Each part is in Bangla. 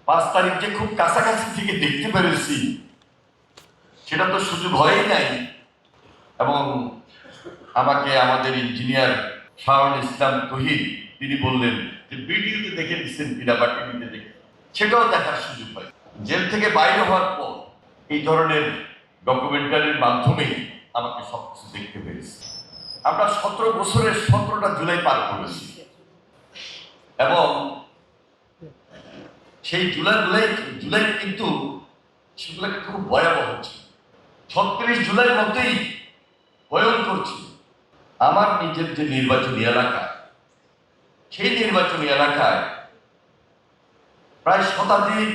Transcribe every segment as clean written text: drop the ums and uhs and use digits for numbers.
5 তারিখ যে খুব কাছাকাছি থেকে দেখতে পেরেছি সেটা তো সুযোগ হয়ই নাই। এবং আমাকে আমাদের ইঞ্জিনিয়ার শাহরুল ইসলাম তহিদ তিনি বললেন যে ভিডিওতে দেখে দিচ্ছেন কিনা বা টিভিতে দেখে, সেটাও দেখার সুযোগ হয়। জেল থেকে বাইরে হওয়ার পর এই ধরনের ডকুমেন্টারির মাধ্যমে আমাকে সবকিছু দেখতে পেরেছি। আমরা 17 বছরের 17টা জুলাই পার করেছি এবং সেই জুলাই কিন্তু সেগুলো খুব ভয়াবহ ছিল। 36 জুলাইয়ের মধ্যেই ভয়ঙ্কর ছিল। আমার নিজের যে নির্বাচনী এলাকা, সেই নির্বাচনী এলাকায় প্রায় শতাধিক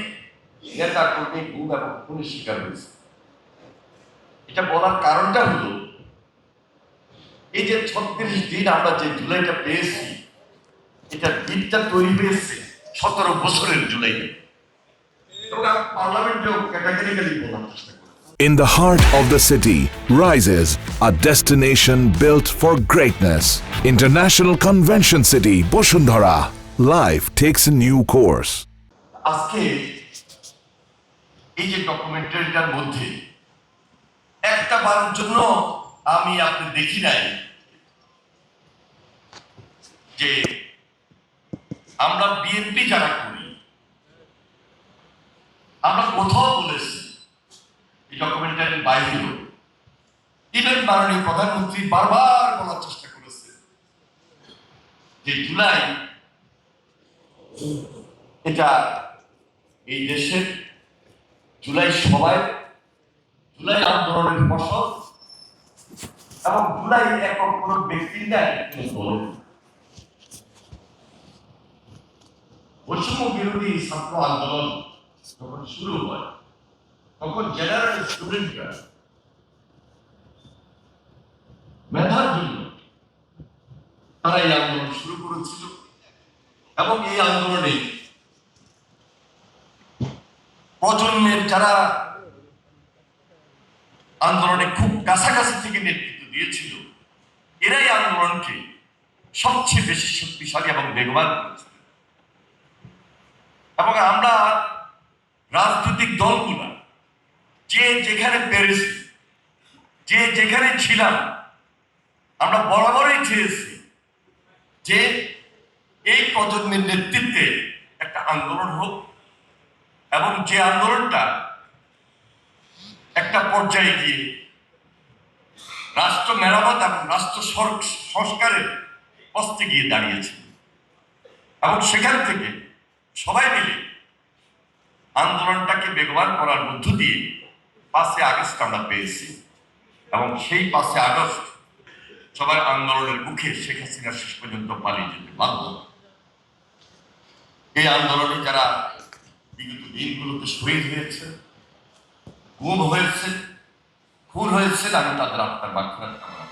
নেতা কর্মী গুম এবং খুনের শিকার হয়েছে। এটা বলার কারণটা হলো এই যে 36 দিন আমরা যে জুলাইটা পেয়েছি, এটা দিনটা তৈরি হয়েছে 17 বছরের জুলাই। এবং আমি পার্লামেন্টেও ক্যাটাগরিক্যালি বলার চেষ্টা করি। In the heart of the city rises a destination built for greatness. International Convention City, Bosundhara. Life takes a new course. আজকে এই যে ডকুমেন্টারিটার মধ্যে একটা বারের জন্য আমি আপনি দেখি নাই যে আমরা বিএনপি যারা করি, আমরা কোথাও বলেছি এই ডকুমেন্টারির বাইরেও ইভেন মাননীয় প্রধানমন্ত্রী বারবার বলার চেষ্টা করেছে যে জুলাই এটা এই দেশের জুলাই সবাই, জুলাই আন্দোলনের ফসল এবং জুলাই একক কোন ব্যক্তির নাই। বৈষম্য বিরোধী ছাত্র আন্দোলন যখন শুরু হয় তখন জেনারেল স্টুডেন্টরা মেধার জন্য তারা এই আন্দোলন শুরু করেছিল এবং এই আন্দোলনে প্রজন্মের যারা আন্দোলনে খুব কাছাকাছি থেকে নেতৃত্ব দিয়েছিল এরাই আন্দোলনকে সবচেয়ে বেশি শক্তিশালী এবং বেগবান করেছিল। এবং আমরা রাজনৈতিক দলগুলা যে যেখানে পেরেছি, যে যেখানে ছিলাম, আমরা বরাবরই চেয়েছি যে এই প্রজন্মের নেতৃত্বে একটা আন্দোলন হোক এবং যে আন্দোলনটা একটা পর্যায়ে গিয়ে রাষ্ট্র মেরামত এবং রাষ্ট্র সংস্কারের পথে গিয়ে দাঁড়িয়েছে। এবং সেখান থেকে সবাই মিলে আন্দোলনটাকে বেগবান করার মধ্য দিয়ে 5 আগস্ট আমরা পেয়েছি। এবং সেই 5 আগস্ট সবার আন্দোলনের মুখে শেখ হাসিনা শেষ পর্যন্ত পালিয়ে যেতে বাধ্য। এই আন্দোলনে যারা বিগত দিনগুলোতে শহীদ হয়েছে, গুম হয়েছে, খুন হয়েছে, আমি তাদের আত্মার মাগফিরাত কামনা